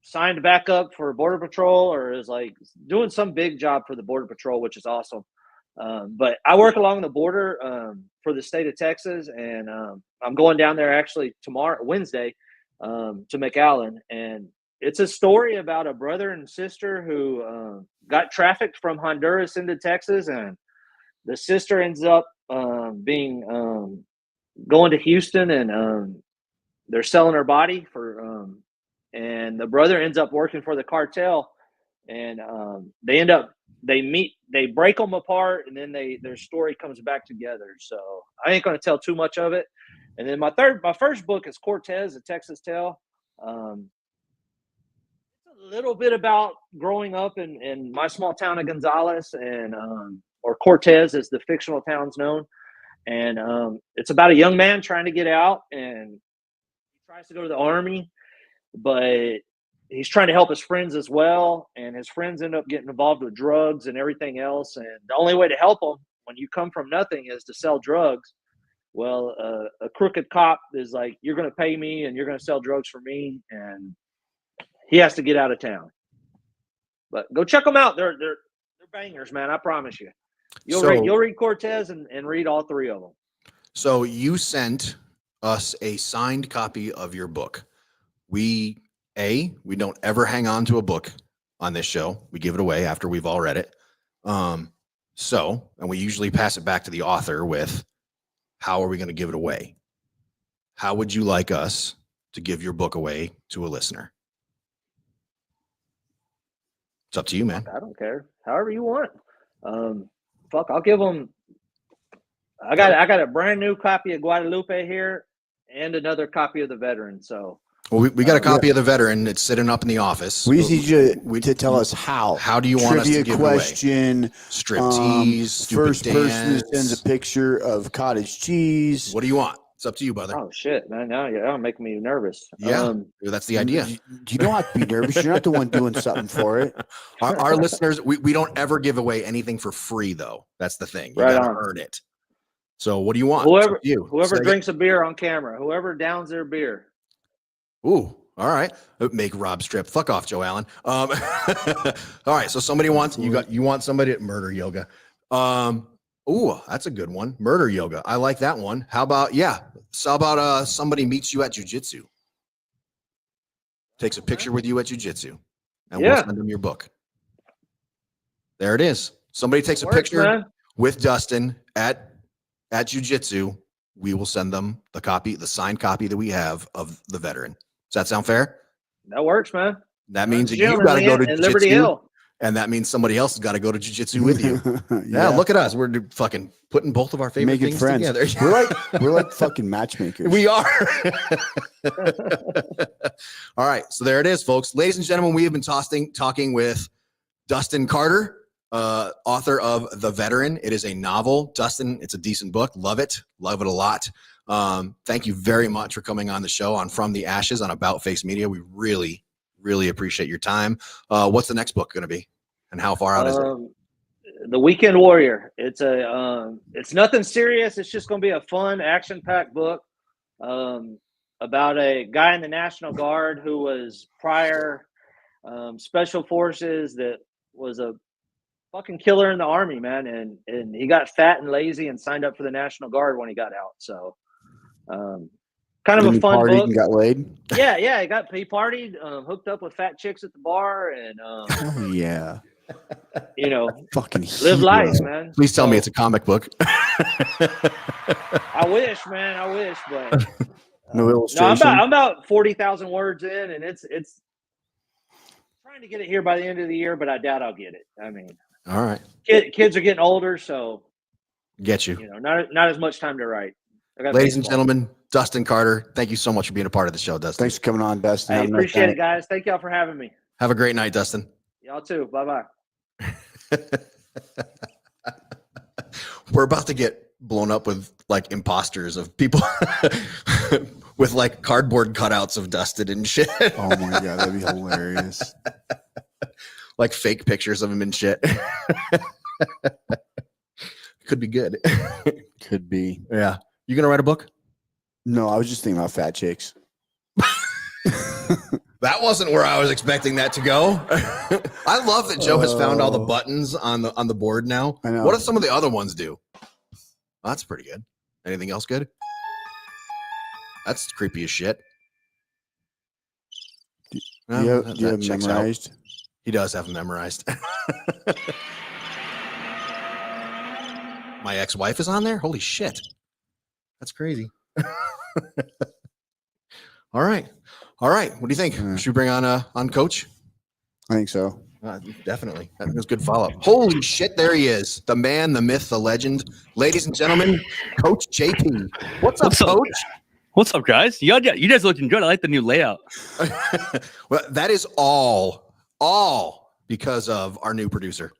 signed back up for Border Patrol, or is like doing some big job for the Border Patrol, which is awesome. But I work along the border for the state of Texas, and I'm going down there actually Wednesday, to McAllen, and it's a story about a brother and sister who got trafficked from Honduras into Texas, and the sister ends up going to Houston, and they're selling her body for, and the brother ends up working for the cartel, and they break them apart, and then their story comes back together. So I ain't going to tell too much of it. And then my first book is Cortez, a Texas Tale. It's a little bit about growing up in my small town of Gonzales, and or Cortez as the fictional town's known. And it's about a young man trying to get out, and he tries to go to the Army, but he's trying to help his friends as well. And his friends end up getting involved with drugs and everything else. And the only way to help them when you come from nothing is to sell drugs. Well, a crooked cop is like, you're going to pay me and you're going to sell drugs for me. And he has to get out of town. But go check them out. They're bangers, man. I promise you. You'll read Cortez and read all three of them. So you sent us a signed copy of your book. We don't ever hang on to a book on this show. We give it away after we've all read it. And we usually pass it back to the author with, how are we going to give it away? How would you like us to give your book away to a listener? It's up to you, man. I don't care. However you want. I'll give them. I got a brand new copy of Guadalupe here and another copy of The Veteran. So. Well, we got a copy of The Veteran. It's sitting up in the office. We just need you to tell us how. How do you want us to give question, it away? Striptease, first stupid person dance. who sends a picture of cottage cheese. What do you want? It's up to you, brother. Oh shit, man! Now you're making me nervous. Yeah, that's the idea. You don't have to be nervous. You're not the one doing something for it. Our listeners, we don't ever give away anything for free, though. That's the thing. You Right gotta on. earn it. So what do you want? Whoever It's you. whoever Say it. drinks a beer on camera, whoever downs their beer. Ooh, all right. Make Rob strip. Fuck off, Joe Allen. All right. So somebody wants you want somebody at murder yoga. Ooh, that's a good one. Murder yoga. I like that one. How about somebody meets you at jujitsu? Takes a picture with you at jujitsu, and we'll send them your book. There it is. Somebody takes a picture with Dustin at jujitsu. We will send them the signed copy that we have of The Veteran. Does that sound fair? That works, man. That means that you got to go to jiu-jitsu, and that means somebody else has got to go to jiu-jitsu with you. Yeah, look at us. We're fucking putting both of our favorite things together. We're like fucking matchmakers. We are. All right, so there it is, folks. Ladies and gentlemen, we have been talking with Dustin Carter, author of The Veteran. It is a novel. Dustin, it's a decent book. Love it a lot. Thank you very much for coming on the show on From the Ashes on About Face Media. We really, really appreciate your time. What's the next book going to be, and how far out is it? The Weekend Warrior. It's nothing serious. It's just going to be a fun, action-packed book about a guy in the National Guard who was prior special forces that was a fucking killer in the Army, man, and he got fat and lazy and signed up for the National Guard when he got out. So, kind of a fun book. And got laid. Yeah, he partied, hooked up with fat chicks at the bar, and oh yeah, fucking live life, man. Please tell me it's a comic book. I wish, man. I wish, but no illustration. No, I'm about 40,000 words in, and it's trying to get it here by the end of the year, but I doubt I'll get it. I mean, all right, kids are getting older, so get you. Not as much time to write. Ladies and gentlemen, Dustin Carter, thank you so much for being a part of the show, Dustin. Thanks for coming on, Dustin. I appreciate it, guys. Thank y'all for having me. Have a great night, Dustin. Y'all too. Bye-bye. We're about to get blown up with like imposters of people with like cardboard cutouts of Dustin and shit. Oh my God, that'd be hilarious. Like fake pictures of him and shit. Could be good. Could be. Yeah. You gonna write a book? No, I was just thinking about fat chicks. That wasn't where I was expecting that to go. I love that Joe has found all the buttons on the board now. I know. What do some of the other ones do? Well, that's pretty good. Anything else good? That's creepy as shit. Do you have memorized? Out. He does have them memorized. My ex-wife is on there? Holy shit. That's crazy. All right. What do you think? Should we bring on Coach? I think so. Definitely. That was good follow-up. Holy shit, there he is. The man, the myth, the legend. Ladies and gentlemen, Coach JP. What's up, Coach? What's up, guys? You guys looking good. I like the new layout. Well, that is all because of our new producer.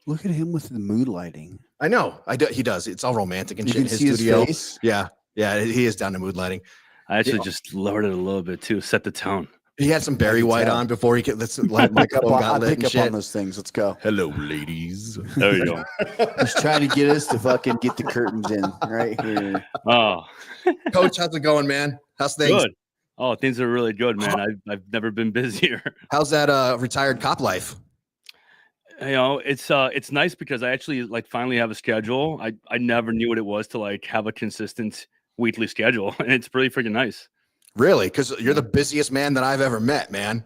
Look at him with the mood lighting. I know. He does. It's all romantic and you shit in can his see studio. His face? Yeah, he is down to mood lighting. I actually just lowered it a little bit too, set the tone. He had some Barry White on before he could. Let's let my phone got lit and shit. On those things. Let's go. Hello, ladies. There you go. He's trying to get us to fucking get the curtains in right here. Oh, Coach, how's it going, man? How's things? Good. Oh, things are really good, man. I've never been busier. How's that retired cop life? It's nice because I actually finally have a schedule. I never knew what it was to have a consistent weekly schedule, and it's pretty freaking nice. Really? Because you're the busiest man that I've ever met, man.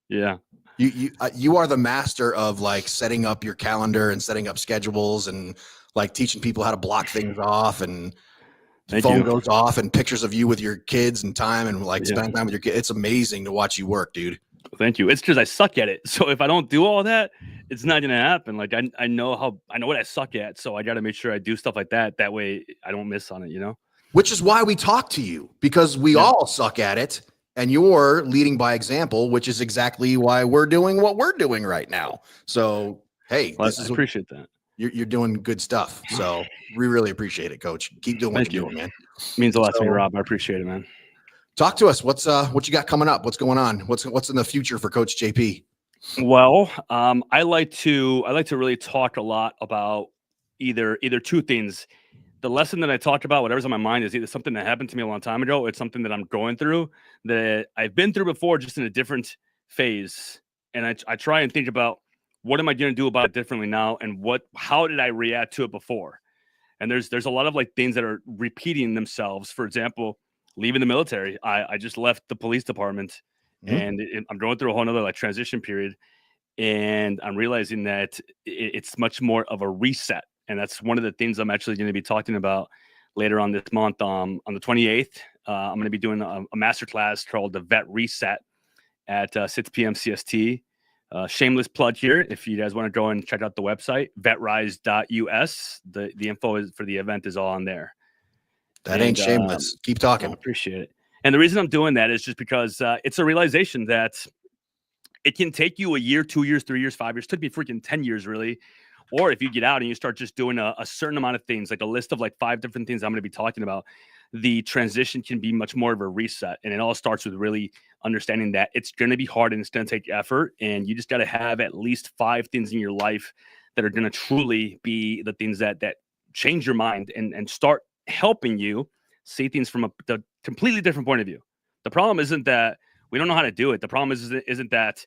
Yeah. You are the master of setting up your calendar and setting up schedules and teaching people how to block things off, and phone goes off and pictures of you with your kids and time and spending time with your kids. It's amazing to watch you work, dude. Thank you. It's because I suck at it. So if I don't do all that, it's not gonna happen. I know what I suck at, so I got to make sure I do stuff like that. That way I don't miss on it. Which is why we talk to you, because we all suck at it, and you're leading by example, which is exactly why we're doing what we're doing right now. So hey, I appreciate that. You're doing good stuff. So we really appreciate it, Coach. Keep doing what you're doing, man. Means a lot to me, Rob. I appreciate it, man. Talk to us. What you got coming up? What's going on? What's in the future for Coach JP? Well, I like to really talk a lot about either two things: the lesson that I talk about, whatever's on my mind, is either something that happened to me a long time ago, or it's something that I'm going through that I've been through before, just in a different phase. And I try and think about, what am I going to do about it differently now, and how did I react to it before? And there's a lot of like things that are repeating themselves. For example, leaving the military. I just left the police department, and I'm going through a whole nother like transition period, and I'm realizing that it's much more of a reset. And that's one of the things I'm actually going to be talking about later on this month. On the 28th, I'm going to be doing a masterclass called the Vet Reset at 6 p.m. CST. Shameless plug here. If you guys want to go and check out the website, vetrise.us, the info for the event is all on there. That ain't shameless. Keep talking. I appreciate it. And the reason I'm doing that is just because it's a realization that it can take you a year, 2 years, 3 years, 5 years, could be freaking 10 years, really. Or if you get out and you start just doing a certain amount of things, like a list of like 5 different things I'm going to be talking about, the transition can be much more of a reset. And it all starts with really understanding that it's going to be hard and it's going to take effort. And you just got to have at least 5 things in your life that are going to truly be the things that change your mind and start helping you see things from a completely different point of view. The problem isn't that we don't know how to do it. The problem isn't that,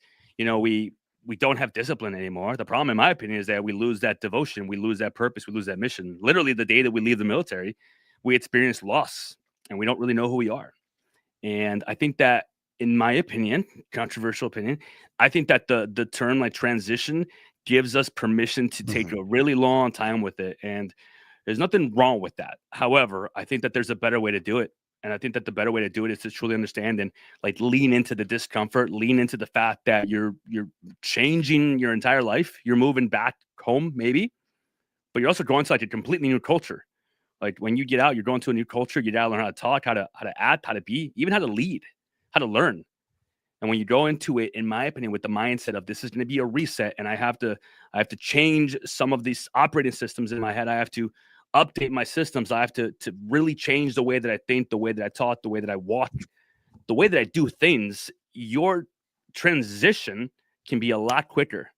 we don't have discipline anymore. The problem, in my opinion, is that we lose that devotion. We lose that purpose. We lose that mission. Literally, the day that we leave the military, we experience loss and we don't really know who we are. And I think that, in my opinion, controversial opinion, I think that the term like transition gives us permission to take a really long time with it. And there's nothing wrong with that. However, I think that there's a better way to do it. And I think that the better way to do it is to truly understand and like lean into the discomfort, lean into the fact that you're changing your entire life. You're moving back home, maybe, but you're also going to like a completely new culture. Like when you get out, you're going to a new culture. You gotta learn how to talk, how to act, how to be, even how to lead, how to learn. And when you go into it, in my opinion, with the mindset of this is going to be a reset, and I have to change some of these operating systems in my head. I have to update my systems. I have to really change the way that I think, the way that I talk, the way that I walk, the way that I do things. Your transition can be a lot quicker,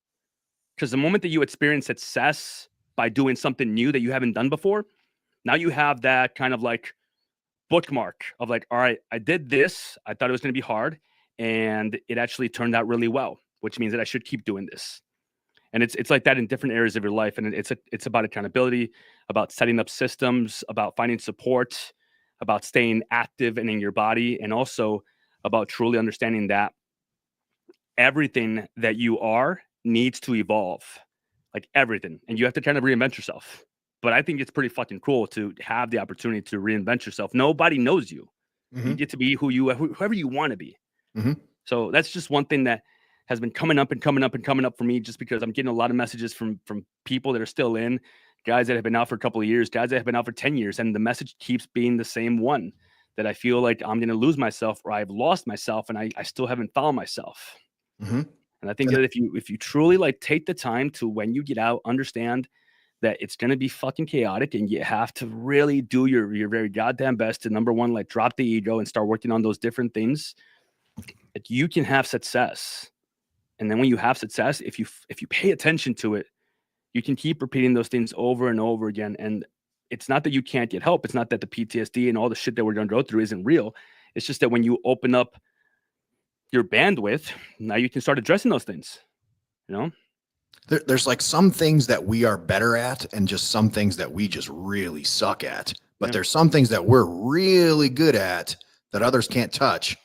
because the moment that you experience success by doing something new that you haven't done before, now you have that kind of like bookmark of like, all right, I did this. I thought it was going to be hard, and it actually turned out really well, which means that I should keep doing this. And it's like that in different areas of your life. And it's about accountability, about setting up systems, about finding support, about staying active and in your body, and also about truly understanding that everything that you are needs to evolve, like everything. And you have to kind of reinvent yourself. But I think it's pretty fucking cool to have the opportunity to reinvent yourself. Nobody knows you. You get to be whoever you want to be. So that's just one thing that has been coming up for me, just because I'm getting a lot of messages from people that are still in, guys that have been out for a couple of years, guys that have been out for 10 years. And the message keeps being the same one, that I feel like I'm going to lose myself, or I've lost myself, and I still haven't found myself. And I think that if you truly like take the time to, when you get out, understand that it's going to be fucking chaotic, and you have to really do your very goddamn best to, number one, like drop the ego and start working on those different things, that you can have success. And then when you have success, if you pay attention to it, you can keep repeating those things over and over again. And it's not that you can't get help. It's not that the PTSD and all the shit that we're going to go through isn't real. It's just that when you open up your bandwidth, now you can start addressing those things, There's like some things that we are better at, and just some things that we just really suck at. But there's some things that we're really good at that others can't touch.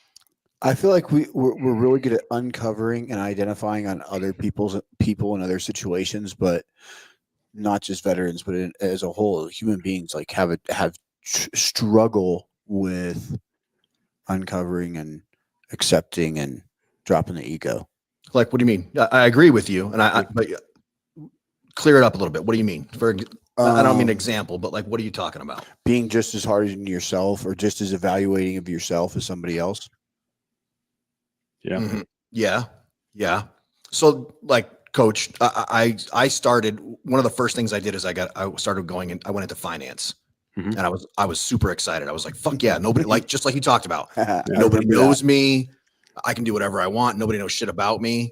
I feel like we're really good at uncovering and identifying on other people and other situations, but not just veterans, but as a whole, human beings like have struggle with uncovering and accepting and dropping the ego. Like, what do you mean? I agree with you, but clear it up a little bit. What do you mean? I don't mean example, but like, what are you talking about? Being just as hard on yourself, or just as evaluating of yourself as somebody else. Yeah. So like, Coach, I started, one of the first things I did is I started going and I went into finance, and I was super excited. I was like, fuck yeah. Nobody, like, just like you talked about, nobody knows me. I can do whatever I want. Nobody knows shit about me.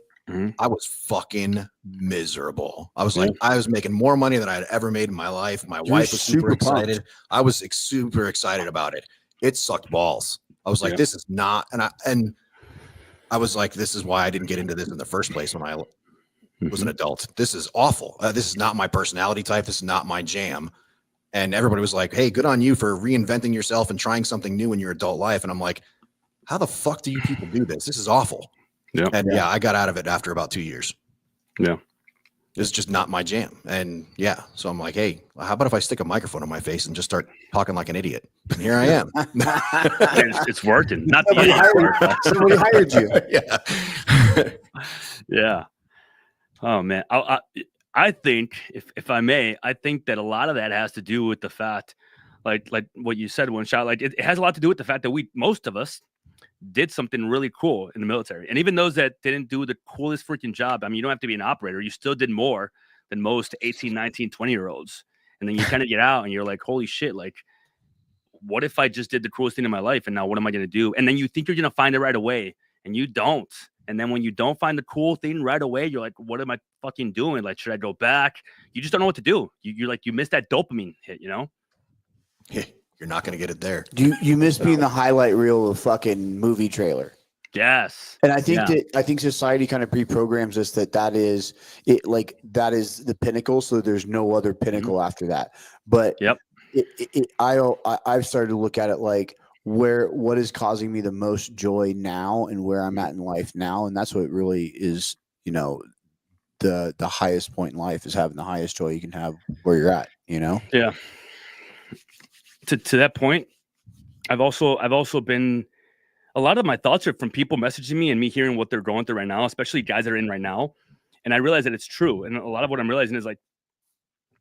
I was fucking miserable. I was like, I was making more money than I had ever made in my life. My wife was super excited. pumped. I was super excited about it. It sucked balls. I was like, this is not, and I was like, this is why I didn't get into this in the first place when I was an adult. This is awful. This is not my personality type. This is not my jam. And everybody was like, hey, good on you for reinventing yourself and trying something new in your adult life. And I'm like, how the fuck do you people do this? This is awful. And I got out of it after about 2 years. It's just not my jam. And so I'm like, hey, how about if I stick a microphone on my face and just start talking like an idiot? And here I am. It's working. Not Somebody hired you. Yeah. Oh man. I think if I may, I think that a lot of that has to do with the fact, like what you said, one shot, like it has a lot to do with the fact that most of us did something really cool in the military. And even those that didn't do the coolest freaking job, I mean, you don't have to be an operator. You still did more than most 18, 19, 20-year-olds. And then you kind of get out and you're like, holy shit, like, what if I just did the coolest thing in my life? And now what am I going to do? And then you think you're going to find it right away and you don't. And then when you don't find the cool thing right away, you're like, what am I fucking doing? Like, should I go back? You just don't know what to do. You're like, you missed that dopamine hit, you know? You're not going to get it there. You missed being the highlight reel of a fucking movie trailer. Yes. And I think society kind of pre-programs us that is it, like that is the pinnacle. So there's no other pinnacle after that. But I've started to look at it like what is causing me the most joy now and where I'm at in life now. And that's what really is, you know, the highest point in life is having the highest joy you can have where you're at, you know? Yeah. To that point, I've also been, a lot of my thoughts are from people messaging me and me hearing what they're going through right now, especially guys that are in right now. And I realize that it's true. And a lot of what I'm realizing is like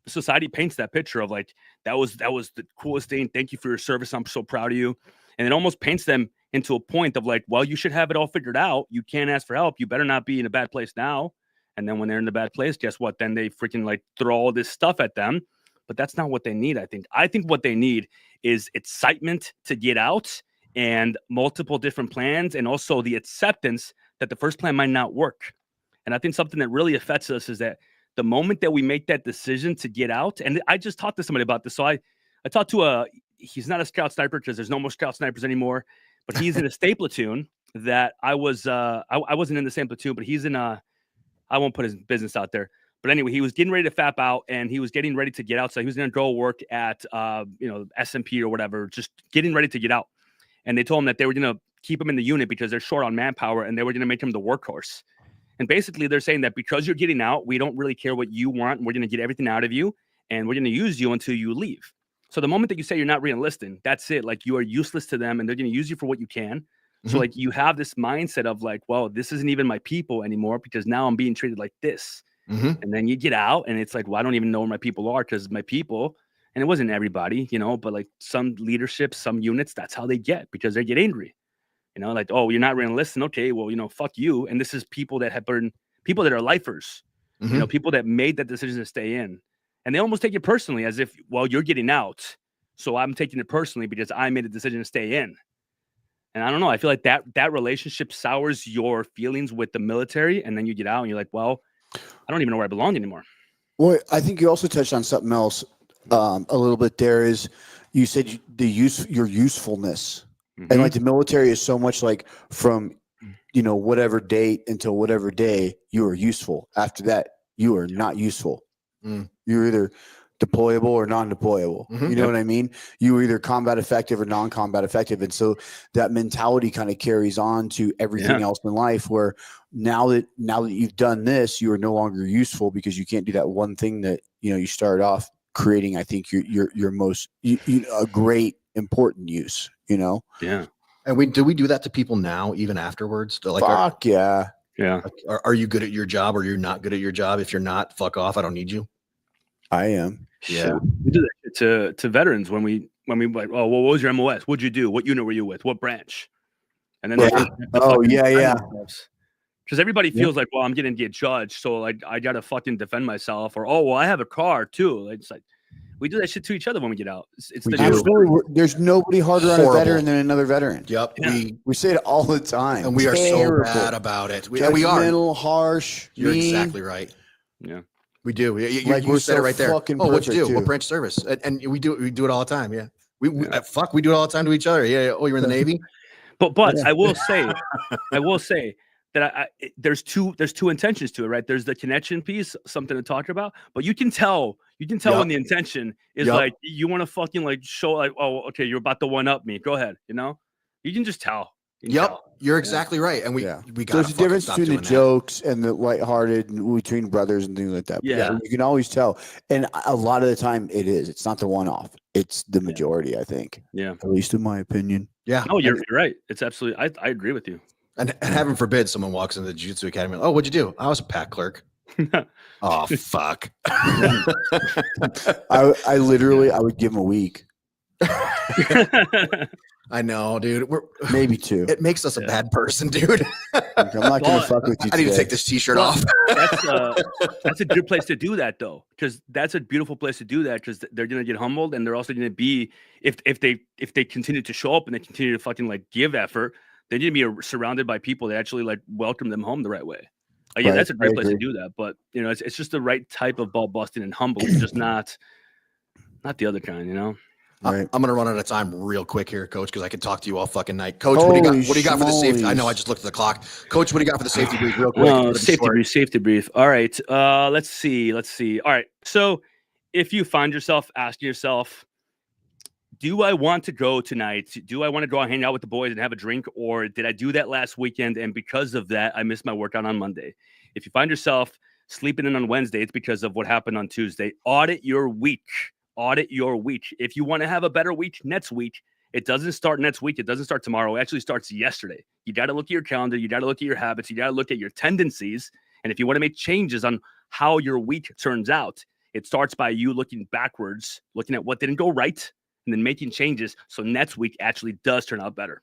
society paints that picture of like, that was the coolest thing. Thank you for your service. I'm so proud of you. And it almost paints them into a point of like, well, you should have it all figured out. You can't ask for help. You better not be in a bad place now. And then when they're in the bad place, guess what? Then they freaking like throw all this stuff at them. But that's not what they need, I think. I think what they need is excitement to get out and multiple different plans and also the acceptance that the first plan might not work. And I think something that really affects us is that the moment that we make that decision to get out, and I just talked to somebody about this. So I talked to he's not a scout sniper because there's no more scout snipers anymore, but he's in a state platoon that I wasn't in the same platoon, but he's in I won't put his business out there. But anyway, he was getting ready to fap out and he was getting ready to get out. So he was going to go work at, SMP or whatever, just getting ready to get out. And they told him that they were going to keep him in the unit because they're short on manpower and they were going to make him the workhorse. And basically they're saying that because you're getting out, we don't really care what you want. We're going to get everything out of you and we're going to use you until you leave. So the moment that you say you're not re-enlisting, that's it. Like you are useless to them and they're going to use you for what you can. Mm-hmm. So like you have this mindset of like, well, this isn't even my people anymore because now I'm being treated like this. Mm-hmm. And then you get out and it's like, well, I don't even know where my people are because my people, and it wasn't everybody, you know, but like some leadership, some units, that's how they get because they get angry, you know, like, oh, you're not re-enlisting. Okay, well, you know, fuck you. And this is people that have burned, people that are lifers, mm-hmm. you know, people that made that decision to stay in. And they almost take it personally as if, well, you're getting out. So I'm taking it personally because I made a decision to stay in. And I don't know. I feel like that relationship sours your feelings with the military. And then you get out and you're like, well, I don't even know where I belong anymore. Well, I think you also touched on something else a little bit there is you said your usefulness. Mm-hmm. And like the military is so much like from, you know, whatever date until whatever day you are useful. After that, you are not useful. Mm. You're either deployable or non-deployable. Mm-hmm. You know what I mean? You are either combat effective or non-combat effective. And so that mentality kind of carries on to everything else in life where now that you've done this, you are no longer useful because you can't do that one thing that, you know, you started off creating, I think your most, a great important use, you know? Yeah. And do we do that to people now, even afterwards? Like, fuck yeah. Yeah. Are you good at your job or you're not good at your job? If you're not, fuck off. I don't need you. I am. Yeah. We do that to veterans when we like, oh, well, what was your MOS? What'd you do? What unit were you with? What branch? And then because everybody feels like, well, I'm going to get judged, so like I got to fucking defend myself, or oh, well, I have a car too. It's like We do that shit to each other when we get out. It's We the do. new. Absolutely. There's nobody harder on a Horrible. veteran than another veteran. Yep. Yeah. We say it all the time. And we are so Terrible. bad about it. And we are. Judgmental, harsh. You're mean. exactly right. Yeah. We do. Like, You we're said it so right there. fucking Oh, what'd you do? perfect, What too. branch service? And we do it all the time. Yeah. We do it all the time to each other. Yeah. Oh, you're in the Navy? But Yeah. I will say that there's two intentions to it, right? There's the connection piece, something to talk about, but you can tell when the intention is like you want to fucking like show like, oh, okay, you're about to one up me. Go ahead, you can just tell. You can tell. You're exactly right. And we got There's a difference between the jokes and the lighthearted and between brothers and things like that. But Yeah. you can always tell. And a lot of the time it is. It's not the one-off. It's the majority, I think. Yeah. At least in my opinion. Yeah. No, you're right. It's absolutely. I agree with you. And heaven forbid someone walks into the Jiu-Jitsu Academy. Oh, what'd you do? I was a pack clerk. Oh, fuck. I would give him a week. I know, dude. Maybe two. It makes us a bad person, dude. I'm not going to fuck with you I need to today. take this t-shirt off. That's a good place to do that, though, because that's a beautiful place to do that, because they're gonna get humbled, and they're also gonna be if they continue to show up and they continue to fucking like give effort, they're gonna be surrounded by people that actually like welcome them home the right way. Yeah, Right, that's a great I place to agree. do that, but it's just the right type of ball busting and humble, just not the other kind. Right. I'm gonna run out of time real quick here, Coach, because I could talk to you all fucking night. Coach, what do you got for the safety? I know I just looked at the clock. Coach, what do you got for the safety brief real quick? Well, safety brief. All right. Let's see. All right. So if you find yourself asking yourself, do I want to go tonight? Do I want to go and hang out with the boys and have a drink? Or did I do that last weekend, and because of that, I missed my workout on Monday? If you find yourself sleeping in on Wednesday, it's because of what happened on Tuesday. Audit your week. If you want to have a better week next week, it doesn't start next week. It doesn't start tomorrow. It actually starts yesterday. You got to look at your calendar. You got to look at your habits. You got to look at your tendencies. And if you want to make changes on how your week turns out, it starts by you looking backwards, looking at what didn't go right, and then making changes so next week actually does turn out better.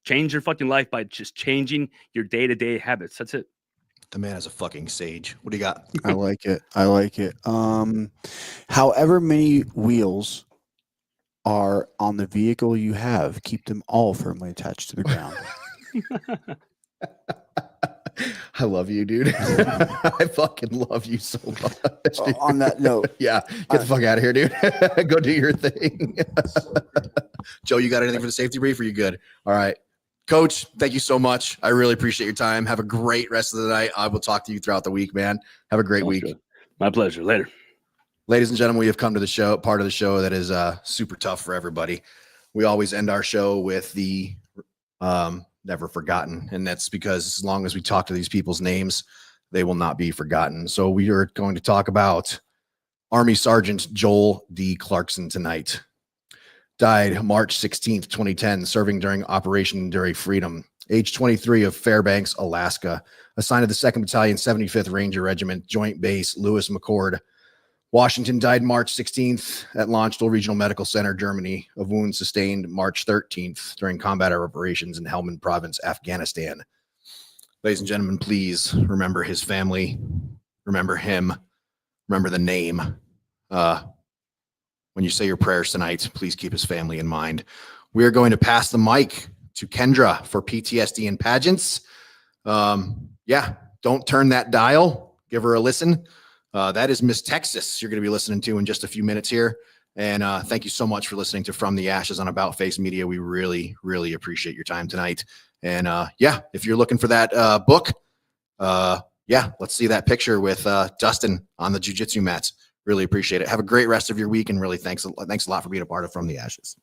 Change your fucking life by just changing your day-to-day habits. That's it. The man is a fucking sage. What do you got? I like it. However many wheels are on the vehicle you have, keep them all firmly attached to the ground. I love you, dude. I fucking love you so much. On that note, yeah, get the fuck out of here, dude. Go do your thing. Joe, you got anything for the safety brief? Or you good? All right. Coach, thank you so much. I really appreciate your time. Have a great rest of the night. I will talk to you throughout the week, man. Have a great week. Good. My pleasure. Later. Ladies and gentlemen, we have come to the show, part of the show that is super tough for everybody. We always end our show with the never forgotten. And that's because as long as we talk to these people's names, they will not be forgotten. So we are going to talk about Army Sergeant Joel D. Clarkson tonight. Died March 16th, 2010, serving during Operation Enduring Freedom. Age 23 of Fairbanks, Alaska. Assigned to the 2nd Battalion, 75th Ranger Regiment, Joint Base, Lewis McCord. Washington died March 16th at Landstuhl Regional Medical Center, Germany, of wounds sustained March 13th during combat operations in Helmand Province, Afghanistan. Ladies and gentlemen, please remember his family. Remember him. Remember the name. When you say your prayers tonight, please keep his family in mind. We are going to pass the mic to Kendra for PTSD and pageants. Don't turn that dial. Give her a listen. That is Miss Texas you're going to be listening to in just a few minutes here. And thank you so much for listening to From the Ashes on About Face Media. We really, really appreciate your time tonight. And if you're looking for that book, let's see that picture with Dustin on the jiu-jitsu mats. Really appreciate it. Have a great rest of your week, and really thanks a lot for being a part of From the Ashes.